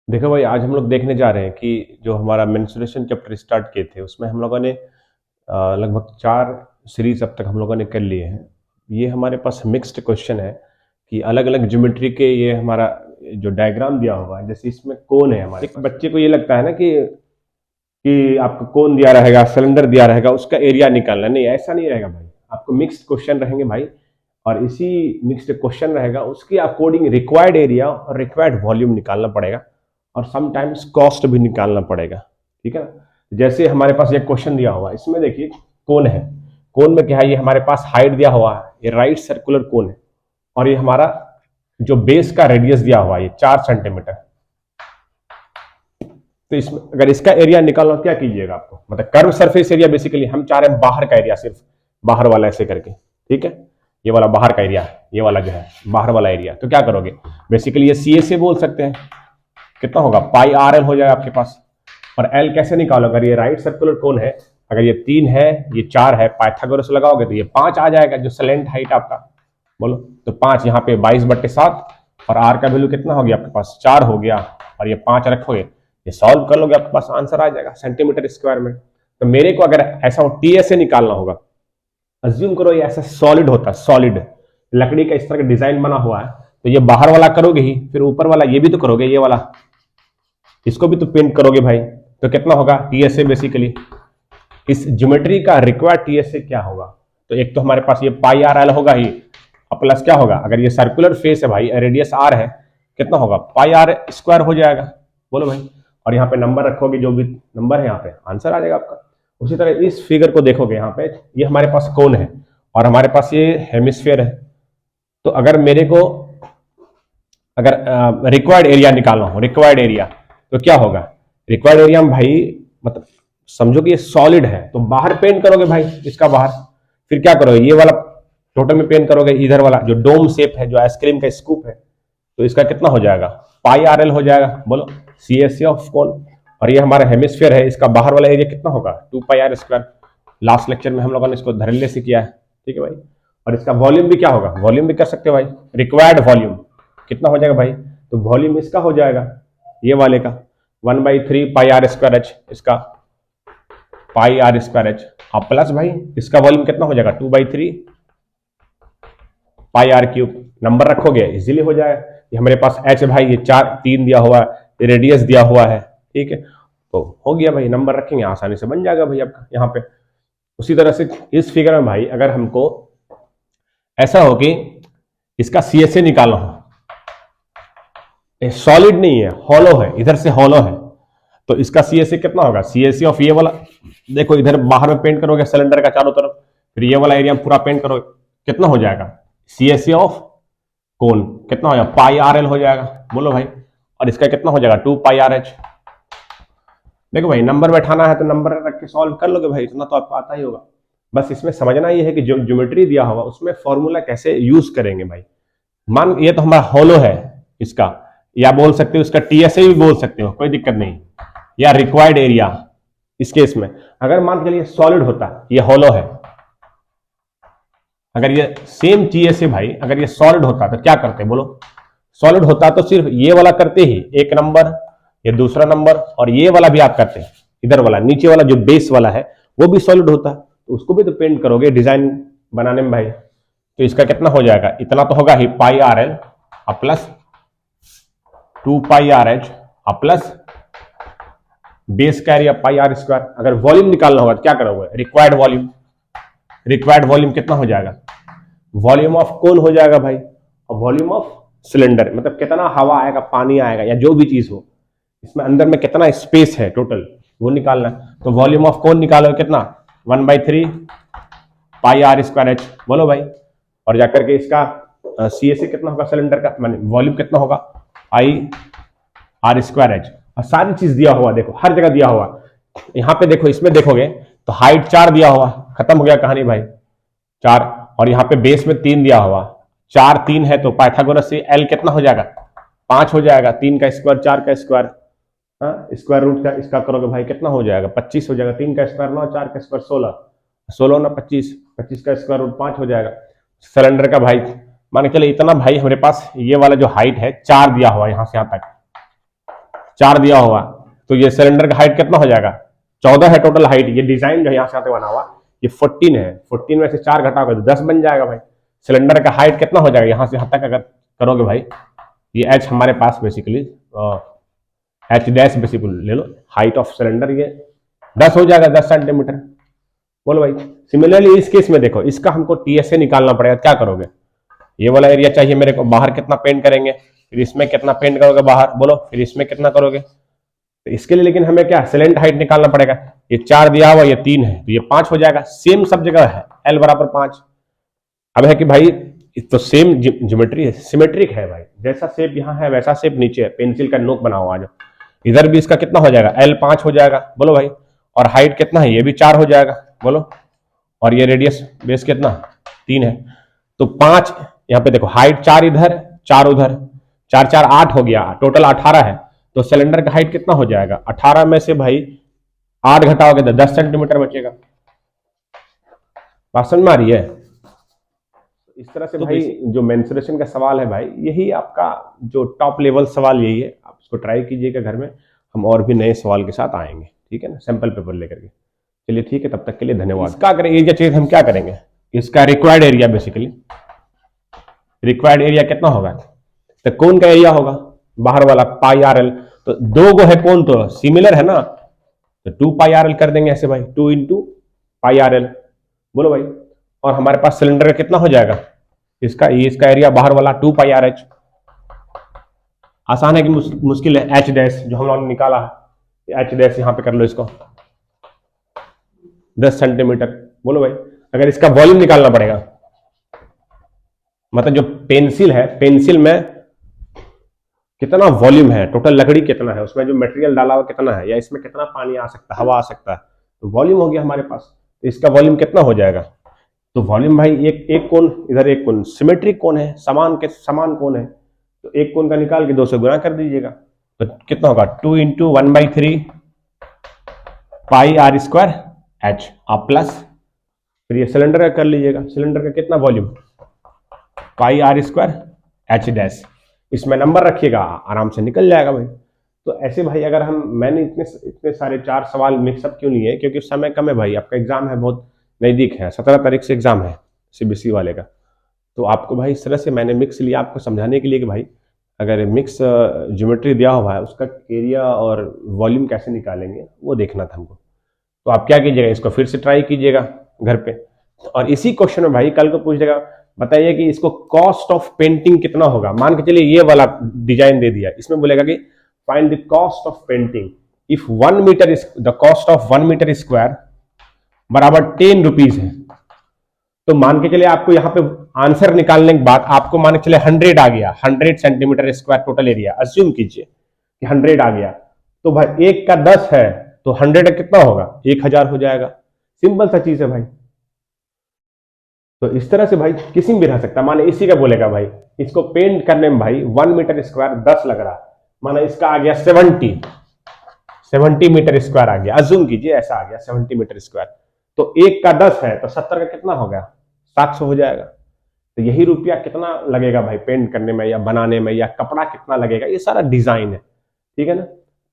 देखो भाई, आज हम लोग देखने जा रहे हैं कि जो हमारा मेंस्ट्रुएशन चैप्टर स्टार्ट किए थे उसमें हम लोगों ने लगभग 4 सीरीज अब तक हम लोगों ने कर लिए हैं। ये हमारे पास मिक्स्ड क्वेश्चन है कि अलग अलग ज्योमेट्री के ये हमारा जो डायग्राम दिया हुआ है, जैसे इसमें कोन है हमारे एक बच्चे को ये लगता है ना कि आपको कोन दिया रहेगा, सिलेंडर दिया रहेगा, उसका एरिया निकालना। नहीं, ऐसा नहीं रहेगा भाई। आपको मिक्स्ड क्वेश्चन रहेंगे भाई, और इसी मिक्स्ड क्वेश्चन रहेगा उसके अकॉर्डिंग रिक्वायर्ड एरिया और रिक्वायर्ड वॉल्यूम निकालना पड़ेगा, और समटाइम्स कॉस्ट भी निकालना पड़ेगा। ठीक है ना। जैसे हमारे पास एक क्वेश्चन दिया हुआ है, इसमें देखिए कोन है। कोन में क्या है, ये हमारे पास हाइट दिया हुआ है, ये राइट सर्कुलर कोन है, और ये हमारा जो बेस का रेडियस दिया हुआ है ये 4 सेंटीमीटर। तो इसमें अगर इसका एरिया निकालना, क्या कीजिएगा आपको, मतलब कर्व सरफेस एरिया बेसिकली हम चाह रहे हैं बाहर का एरिया, सिर्फ बाहर वाला ऐसे करके। ठीक है, ये वाला बाहर का एरिया, ये वाला जो है बाहर वाला एरिया। तो क्या करोगे, बेसिकली ये सी ए से बोल सकते हैं, कितना होगा पाई आर एल हो जाएगा आपके पास। और एल कैसे निकालो, अगर ये राइट सर्कुलर कोन है, अगर ये 3 है, ये 4 है, पाइथागोरस लगाओगे तो ये 5 आ जाएगा, जो स्लेंट हाइट आपका। बोलो तो 5 यहाँ पे 22/7, और आर का वैल्यू कितना हो गया आपके पास 4 हो गया, और ये 5 रखोगे, ये सॉल्व कर लोगे, आपके पास आंसर आ जाएगा सेंटीमीटर स्क्वायर में। तो मेरे को अगर ऐसा टी एस से निकालना होगा, अज्यूम करो ये ऐसा सॉलिड होता है, सॉलिड लकड़ी का इस तरह का डिजाइन बना हुआ है, तो ये बाहर वाला करोगे ही, फिर ऊपर वाला ये भी तो करोगे, ये वाला इसको भी तो पेंट करोगे भाई। तो कितना होगा टीएसए, बेसिकली इस ज्योमेट्री का रिक्वायर्ड टीएसए क्या होगा। तो एक तो हमारे पास ये पाई आर एल होगा ही, और प्लस क्या होगा, अगर ये सर्कुलर फेस है भाई, रेडियस आर है, कितना होगा पाई आर स्क्वायर हो जाएगा। बोलो भाई, और यहाँ पे नंबर रखोगे, जो भी नंबर है यहाँ पे आंसर आ जाएगा आपका। उसी तरह इस फिगर को देखोगे, यहाँ पे ये हमारे पास कोन है और हमारे पास ये हेमिस्फीयर है। तो अगर मेरे को अगर रिक्वायर्ड एरिया निकालना हो, रिक्वायर्ड एरिया, तो क्या होगा, रिक्वायर्ड एरिया में भाई मतलब समझो कि ये सॉलिड है, तो बाहर पेंट करोगे भाई इसका बाहर, फिर क्या करोगे, ये वाला टोटल में पेंट करोगे, इधर वाला जो डोम शेप है, जो आइसक्रीम का स्कूप है, तो इसका कितना हो जाएगा पाई आर एल हो जाएगा। बोलो C S C of cone, और ये हमारा हेमिस्फीयर है, इसका बाहर वाला एरिया कितना होगा 2 पाई आर स्क्वायर। लास्ट लेक्चर में हम लोगों ने इसको धड़ल्ले से किया है। ठीक है भाई, और इसका वॉल्यूम भी क्या होगा, वॉल्यूम भी कर सकते हो भाई, रिक्वायर्ड वॉल्यूम कितना हो जाएगा भाई, तो वॉल्यूम इसका हो जाएगा ये वाले का 1/3 पाई आर स्क्वायर एच, इसका पाई आर स्क्वायर एच, और प्लस भाई इसका वॉल्यूम कितना हो जाएगा 2/3 पाई आर क्यूब। नंबर रखोगे इजीली हो जाएगा। ये हमारे पास एच भाई, ये 3 दिया हुआ है, ये रेडियस दिया हुआ है। ठीक है, तो हो गया भाई, नंबर रखेंगे आसानी से बन जाएगा भाई आपका यहाँ पे। उसी तरह से इस फिगर में भाई अगर हमको ऐसा हो कि इसका सी एस ए निकालना हो, सॉलिड नहीं है, हॉलो है, इधर से हॉलो है, तो इसका सीएसए कितना होगा, सीएसए ऑफ ये वाला, देखो इधर बाहर में पेंट करोगे सिलेंडर का चारों तरफ, फिर ये वाला एरिया पूरा पेंट करोगे, कितना हो जाएगा सीएसए ऑफ कोन, कितना हो जाएगा पाई आर एल हो जाएगा। बोलो भाई, और इसका कितना हो जाएगा 2 पाई आर एच। देखो भाई, नंबर बैठाना है तो नंबर रख के सॉल्व कर लोगे भाई, इतना तो आपको आता ही होगा। बस इसमें समझना ये है कि जो ज्योमेट्री दिया होगा उसमें फॉर्मूला कैसे यूज करेंगे भाई। मान ये तो हमारा हॉलो है इसका, या बोल सकते हो इसका टीएसए भी बोल सकते हो, कोई दिक्कत नहीं, या रिक्वायर्ड एरिया। इस केस में अगर मान के लिए सॉलिड होता, ये हॉलो है, अगर ये सेम टीएसए भाई अगर ये सॉलिड होता तो क्या करते, बोलो सॉलिड होता तो सिर्फ ये वाला करते ही, एक नंबर, ये दूसरा नंबर, और ये वाला भी आप करते, इधर वाला नीचे वाला जो बेस वाला है वो भी सॉलिड होता, तो उसको भी तो पेंट करोगे डिजाइन बनाने में भाई। तो इसका कितना हो जाएगा, इतना तो होगा ही पाई आर एल प्लस 2 पाई आर एच प्लस बेस का एरिया पाई आर स्क्वायर। अगर वॉल्यूम निकालना होगा तो क्या करोगे, रिक्वायर्ड वॉल्यूम, रिक्वायर्ड वॉल्यूम कितना हो जाएगा, वॉल्यूम ऑफ कोन हो जाएगा भाई, और वॉल्यूम ऑफ सिलेंडर मतलब कितना हवा आएगा, पानी आएगा, या जो भी चीज हो, इसमें अंदर में कितना स्पेस है टोटल, वो निकालना। तो वॉल्यूम ऑफ कोन निकालोगे कितना 1/3 पाई आर स्क्वायर एच। बोलो भाई, और जाकर के इसका सी एस कितना होगा सिलेंडर का, मान वॉल्यूम कितना होगा आई आर स्क्वायर एच। और सारी चीज दिया हुआ, देखो हर जगह दिया हुआ, यहाँ पे देखो इसमें देखोगे तो हाइट 4 दिया हुआ, खत्म हो गया कहानी भाई 4, और यहाँ पे बेस में 3 दिया हुआ, 4 3 है, तो पाइथागोरस से एल कितना हो जाएगा 5 हो जाएगा, 3 का स्क्वायर 4 का स्क्वायर, स्क्वायर रूट का इसका करोगे भाई कितना हो जाएगा 25 हो जाएगा, 3 का स्क्वायर 9, 4 का स्क्वायर 16, 16 ना 25, 25 का स्क्वायर रूट 5 हो जाएगा। सिलेंडर का भाई मान के चलिए इतना भाई, हमारे पास ये वाला जो हाइट है 4 दिया हुआ यहाँ से यहाँ तक, 4 दिया होगा, तो ये सिलेंडर का हाइट कितना हो जाएगा, 14 है टोटल हाइट। ये डिजाइन जो यहाँ से बना हुआ ये 14 है, 14 में से 4 घटाओगे तो 10 बन जाएगा भाई। सिलेंडर का हाइट कितना हो जाएगा यहाँ से यहाँ तक अगर करोगे भाई, ये एच हमारे पास बेसिकली एच डैश बेसिकली ले लो, हाइट ऑफ सिलेंडर ये 10 हो जाएगा, 10 सेंटीमीटर। बोलो भाई। सिमिलरली इस केस में देखो, इसका हमको टीएसए निकालना पड़ेगा, क्या करोगे, ये वाला एरिया चाहिए मेरे को, बाहर कितना पेंट करेंगे, फिर इसमें कितना पेंट करोगे बाहर, बोलो, फिर इसमें कितना करोगे, तो इसके लिए लेकिन हमें क्या सिलेंडर हाइट निकालना पड़ेगा। ये 4 दिया हुआ, ये 3 है, तो ये 5 हो जाएगा, सेम सब जगह है, एल बराबर 5। अब है कि भाई तो सेम ज्योमेट्री है, सिमेट्रिक है भाई, जैसा शेप यहाँ है वैसा शेप नीचे है, पेंसिल का नोक बना हुआ जो, इधर भी इसका कितना हो जाएगा, एल 5 हो जाएगा, बोलो भाई। और हाइट कितना है, ये भी 4 हो जाएगा, बोलो। और ये रेडियस बेस कितना 3 है, तो 5 यहाँ पे देखो, हाइट 4 इधर 4 उधर, 4 4 8 हो गया, टोटल 18 है। तो सिलेंडर का हाइट कितना हो जाएगा, 18 में से भाई 8 घटाओगे तो 10 सेंटीमीटर बचेगा। बात समझ में आ रही है। इस तरह से तो भाई जो मेंसुरेशन का सवाल है भाई, यही आपका जो टॉप लेवल सवाल यही है, आप इसको ट्राई कीजिएगा घर में। हम और भी नए सवाल के साथ आएंगे, ठीक है ना, सैंपल पेपर लेकर के। चलिए ठीक है, तब तक के लिए धन्यवाद। इसका अगर एरिया चाहिए हम क्या करेंगे, इसका required area basically, required area कितना होगा, तो कौन का एरिया होगा, बाहर वाला पाई आर एल, तो 2 गो है कौन, तो सिमिलर है ना, तो 2 पाई आर एल कर देंगे ऐसे भाई, 2 इंटू पाई आर एल, बोलो भाई। और हमारे पास सिलेंडर का कितना हो जाएगा, इसका एरिया बाहर वाला 2 पाई आर एच। आसान है कि मुश्किल है, एच डैश जो हम लोगों ने निकाला है, एच डैश यहां पे कर लो इसको 10 सेंटीमीटर, बोलो भाई। अगर इसका वॉल्यूम निकालना पड़ेगा, मतलब जो पेंसिल है, पेंसिल में कितना वॉल्यूम है, टोटल लकड़ी कितना है, उसमें जो मटेरियल डाला हुआ कितना है, या इसमें कितना पानी आ सकता है, हवा आ सकता है, तो वॉल्यूम हो गया हमारे पास। तो इसका वॉल्यूम कितना हो जाएगा, तो वॉल्यूम भाई एक कोण इधर, एक कोण सिमेट्रिक कोण है, समान कोण है, तो एक कोण का निकाल के 2 से गुणा कर दीजिएगा, तो कितना होगा 2 into 1/3 pi r square h, आप प्लस फिर ये सिलेंडर का कर लीजिएगा, सिलेंडर का कितना volume pi r square h dash, इसमें नंबर रखिएगा, आराम से निकल जाएगा भाई। तो ऐसे भाई अगर मैंने इतने सारे 4 सवाल मिक्सअप क्यों लिए, क्योंकि समय कम है भाई, आपका एग्जाम है बहुत नजदीक है, 17 तारीख से एग्जाम है सीबीएसई वाले का। तो आपको भाई इस तरह से मैंने मिक्स लिया आपको समझाने के लिए कि भाई अगर मिक्स ज्योमेट्री दिया हुआ है, उसका एरिया और वॉल्यूम कैसे निकालेंगे वो देखना था हमको। तो आप क्या कीजिएगा, इसको फिर से ट्राई कीजिएगा घर पे, और इसी क्वेश्चन में भाई कल को पूछ देगा, बताइए कि इसको कॉस्ट ऑफ पेंटिंग कितना होगा। मान के चलिए ये वाला डिजाइन दे दिया, इसमें बोलेगा कि find the cost of painting if 1 metre is the cost of 1 metre square बराबर 10 रुपीज है। तो मान के चलिए आपको यहाँ पे आंसर निकालने के बाद आपको मान के चले 100 आ गया, 100 centimetre square total area, assume कीजिए कि 100 आ गया, तो भाई 1 का 10 है, तो 100 कितना होगा, 1000 हो जाएगा। सिंपल सा चीज है भाई। तो इस तरह से भाई किसी में भी रह सकता है, माने इसी का बोलेगा भाई इसको पेंट करने में भाई 1 मीटर स्क्वायर 10 लग रहा है, माना इसका आ गया 70 मीटर स्क्वायर आ गया, अज्यूम कीजिए ऐसा आ गया 70 मीटर स्क्वायर, तो 1 का 10 है तो 70 का कितना हो गया, 700 हो जाएगा। तो यही रुपया कितना लगेगा भाई पेंट करने में या बनाने में, या कपड़ा कितना लगेगा, ये सारा डिजाइन है, ठीक है ना।